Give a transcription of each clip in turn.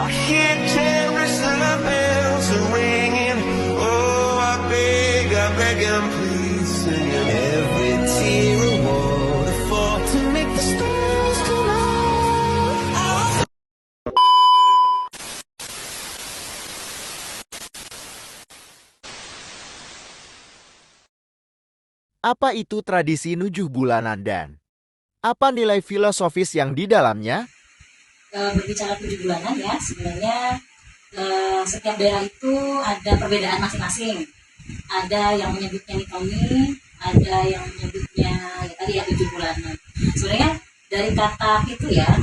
I hear terrorist bells are ringing. Oh, I beg and please, singing every tear a waterfall to make the stars come out. Apa itu tradisi nujuh bulanan dan apa nilai filosofis yang di dalamnya? Berbicara 7 bulanan ya, sebenarnya setiap daerah itu ada perbedaan masing-masing. Ada yang menyebutnya mitoni, ada yang menyebutnya ya tadi ya 7 bulanan. Sebenarnya dari kata pitu ya,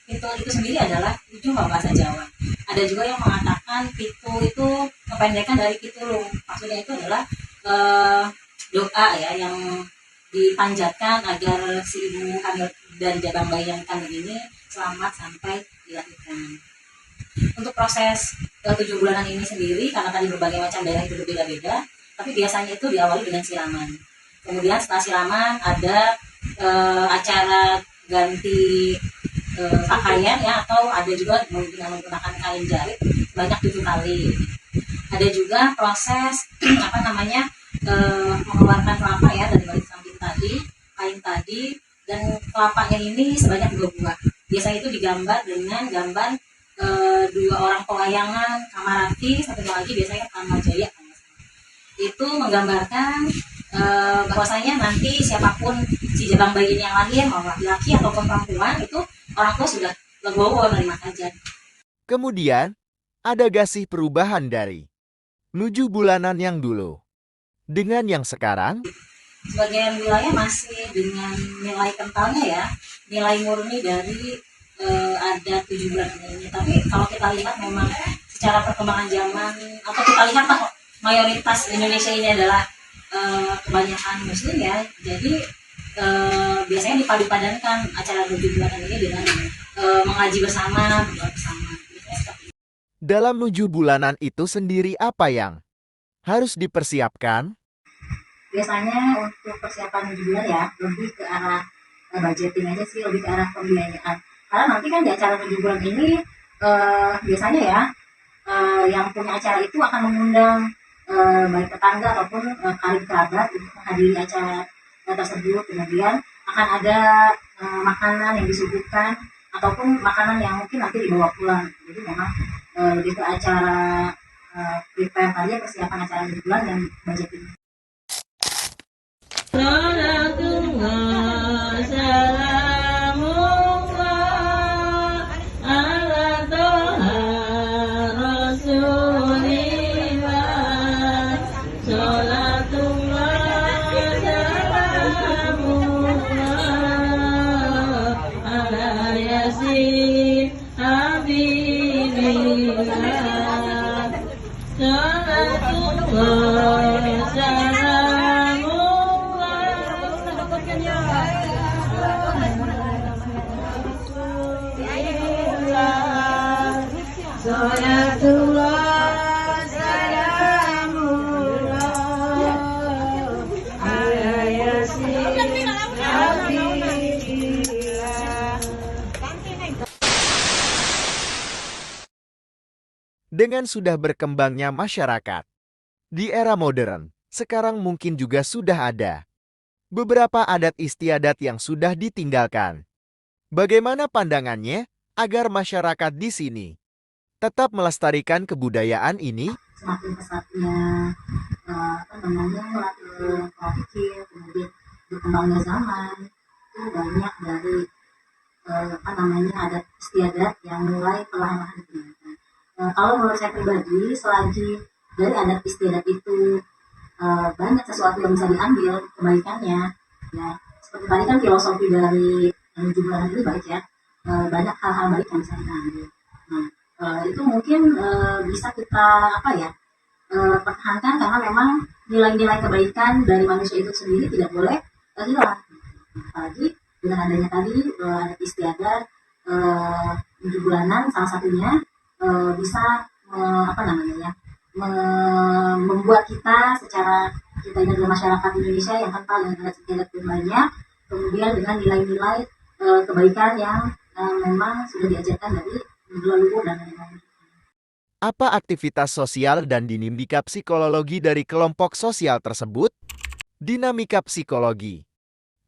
pitu itu sendiri adalah 7 kalau bahasa Jawa. Ada juga yang mengatakan pitu itu kependekan dari pitulung. Maksudnya itu adalah doa ya yang dipanjatkan agar si ibu hamil dan jabang bayi yang kandung ini selamat sampai dilahirkan. Untuk proses 7 bulanan ini sendiri, karena tadi berbagai macam daerah itu berbeda-beda, tapi biasanya itu diawali dengan siraman. Kemudian setelah siraman ada acara ganti pakaian ya, atau ada juga dengan menggunakan kain jarit banyak 7 kali. Ada juga proses mengeluarkan kelapa ya dari balik samping tadi, kain tadi, dan kelapanya ini sebanyak 2 buah. Biasanya itu digambar dengan gambar 2 orang pewayangan Kamarati, satunya lagi biasanya Kamajaya. Itu menggambarkan bahwasanya nanti siapapun si jabang bayi ini yang lahir, mau laki-laki ataupun perempuan, itu orang tua sudah legowo menerima hajat. Kemudian, ada gak sih perubahan dari nujuh bulanan yang dulu dengan yang sekarang? Sebagian wilayah masih dengan nilai kentalnya ya, nilai murni dari ada 7 bulan ini. Tapi kalau kita lihat memang secara perkembangan zaman, atau kita lihat mayoritas Indonesia ini adalah kebanyakan muslim ya, jadi biasanya dipadu-padankan acara 7 bulanan ini dengan mengaji bersama, berdoa bersama. Dalam nujuh bulanan itu sendiri apa yang harus dipersiapkan? Biasanya untuk persiapan 7 bulan ya, lebih ke arah budgeting aja sih, lebih ke arah pembiayaan. Karena nanti kan di acara 7 bulan ini biasanya ya, yang punya acara itu akan mengundang baik tetangga ataupun karib kerabat untuk menghadiri acara tersebut. Kemudian akan ada makanan yang disuguhkan ataupun makanan yang mungkin nanti dibawa pulang. Jadi memang lebih ke acara prepare tadi, persiapan acara 7 bulan dan budgeting. Dengan sudah berkembangnya masyarakat di era modern, sekarang mungkin juga sudah ada beberapa adat istiadat yang sudah ditinggalkan. Bagaimana pandangannya agar masyarakat di sini tetap melestarikan kebudayaan ini? Semakin pesatnya pola pikir, kemudian berkembangnya zaman, itu banyak dari adat istiadat yang mulai perlahan-lahan ditinggalkan. Kalau menurut saya pribadi, selagi dari adat istiadat itu banyak sesuatu yang bisa diambil kebaikannya, ya seperti tadi kan filosofi dari 7 bulanan ini baik ya, banyak hal-hal baik yang bisa kita ambil. Nah, itu mungkin bisa kita pertahankan, karena memang nilai-nilai kebaikan dari manusia itu sendiri tidak boleh hilang. Apalagi dengan adanya tadi adat istiadat 7 bulanan, salah satunya bisa membuat kita secara, kita ini adalah masyarakat Indonesia yang kental dengan adat istiadat banyak, kemudian dengan nilai-nilai kebaikan yang memang sudah diajarkan dari leluhur dan lain-lain. Apa aktivitas sosial dan dinamika psikologi dari kelompok sosial tersebut? Dinamika psikologi.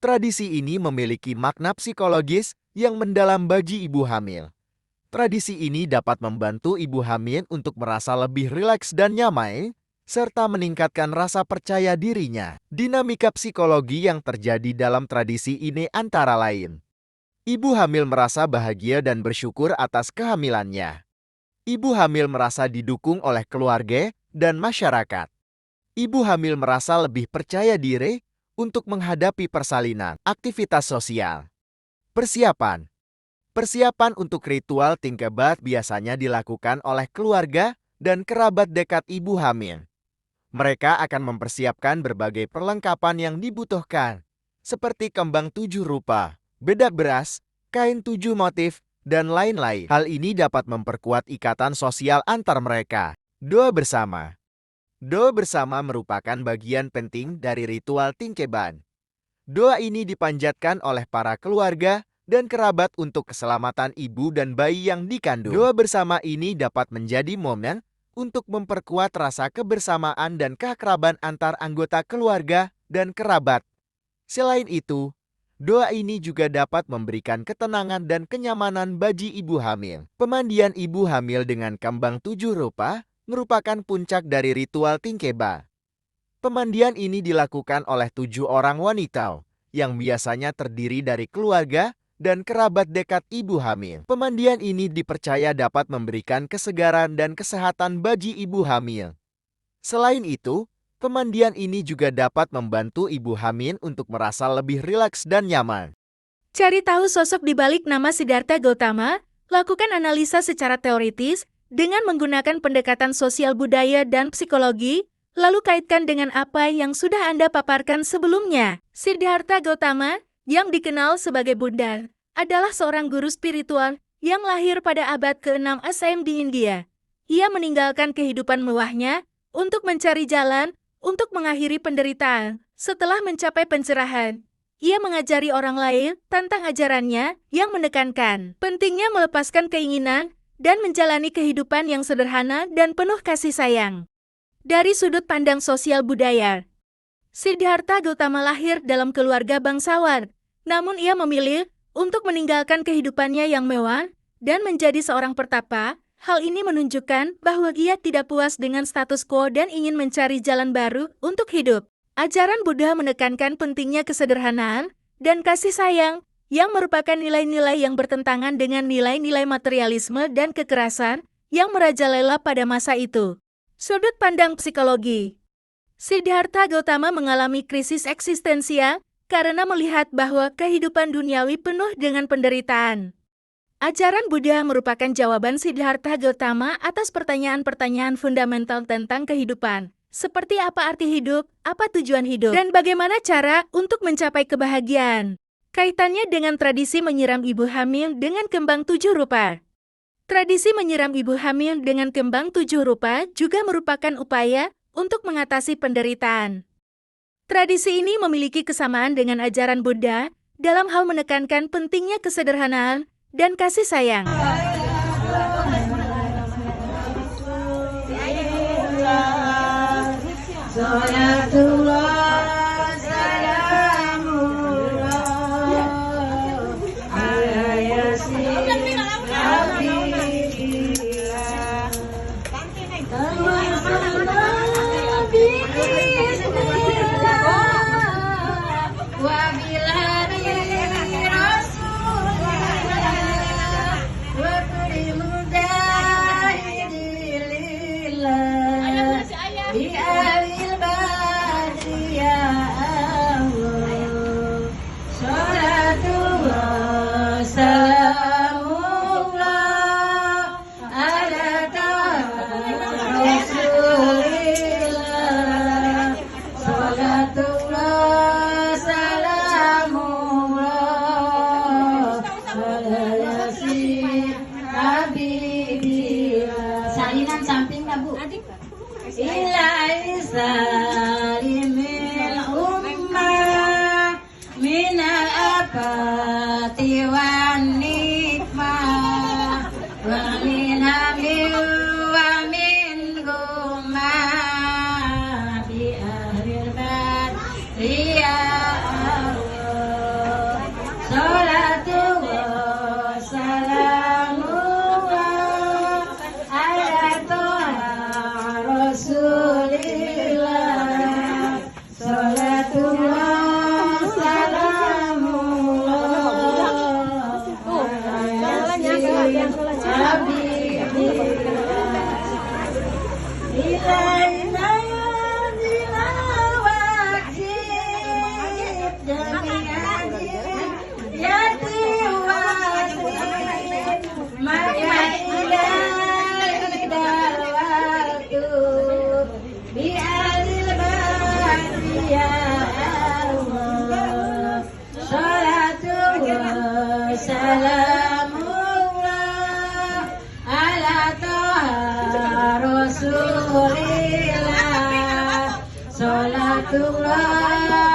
Tradisi ini memiliki makna psikologis yang mendalam bagi ibu hamil. Tradisi ini dapat membantu ibu hamil untuk merasa lebih rileks dan nyaman, serta meningkatkan rasa percaya dirinya. Dinamika psikologi yang terjadi dalam tradisi ini antara lain: ibu hamil merasa bahagia dan bersyukur atas kehamilannya. Ibu hamil merasa didukung oleh keluarga dan masyarakat. Ibu hamil merasa lebih percaya diri untuk menghadapi persalinan. Aktivitas sosial. Persiapan. Persiapan untuk ritual tingkebat biasanya dilakukan oleh keluarga dan kerabat dekat ibu hamil. Mereka akan mempersiapkan berbagai perlengkapan yang dibutuhkan, seperti kembang 7 rupa, bedak beras, kain 7 motif, dan lain-lain. Hal ini dapat memperkuat ikatan sosial antar mereka. Doa bersama. Doa bersama merupakan bagian penting dari ritual tingkeban. Doa ini dipanjatkan oleh para keluarga dan kerabat untuk keselamatan ibu dan bayi yang dikandung. Doa bersama ini dapat menjadi momen untuk memperkuat rasa kebersamaan dan keakraban antar anggota keluarga dan kerabat. Selain itu, doa ini juga dapat memberikan ketenangan dan kenyamanan bagi ibu hamil. Pemandian ibu hamil dengan kembang 7 rupa merupakan puncak dari ritual tingkeba. Pemandian ini dilakukan oleh 7 orang wanita yang biasanya terdiri dari keluarga dan kerabat dekat ibu hamil. Pemandian ini dipercaya dapat memberikan kesegaran dan kesehatan bagi ibu hamil. Selain itu, pemandian ini juga dapat membantu ibu hamil untuk merasa lebih rileks dan nyaman. Cari tahu sosok di balik nama Siddhartha Gautama, lakukan analisa secara teoritis dengan menggunakan pendekatan sosial budaya dan psikologi, lalu kaitkan dengan apa yang sudah Anda paparkan sebelumnya. Siddhartha Gautama, yang dikenal sebagai Buddha, adalah seorang guru spiritual yang lahir pada abad ke-6 SM di India. Ia meninggalkan kehidupan mewahnya untuk mencari jalan untuk mengakhiri penderitaan. Setelah mencapai pencerahan, ia mengajari orang lain tentang ajarannya yang menekankan pentingnya melepaskan keinginan dan menjalani kehidupan yang sederhana dan penuh kasih sayang. Dari sudut pandang sosial budaya, Siddhartha Gautama lahir dalam keluarga bangsawan, namun ia memilih untuk meninggalkan kehidupannya yang mewah dan menjadi seorang pertapa. Hal ini menunjukkan bahwa ia tidak puas dengan status quo dan ingin mencari jalan baru untuk hidup. Ajaran Buddha menekankan pentingnya kesederhanaan dan kasih sayang yang merupakan nilai-nilai yang bertentangan dengan nilai-nilai materialisme dan kekerasan yang merajalela pada masa itu. Sudut pandang psikologi. Siddhartha Gautama mengalami krisis eksistensial karena melihat bahwa kehidupan duniawi penuh dengan penderitaan. Ajaran Buddha merupakan jawaban Siddhartha Gautama atas pertanyaan-pertanyaan fundamental tentang kehidupan, seperti apa arti hidup, apa tujuan hidup, dan bagaimana cara untuk mencapai kebahagiaan. Kaitannya dengan tradisi menyiram ibu hamil dengan kembang 7 rupa. Tradisi menyiram ibu hamil dengan kembang 7 rupa juga merupakan upaya untuk mengatasi penderitaan. Tradisi ini memiliki kesamaan dengan ajaran Buddha dalam hal menekankan pentingnya kesederhanaan dan kasih sayang. Salinan samping lah Bu. Ilahi salimil ummah minal abati wan nikmah wa min hamil wa Rasulillah. Salatullah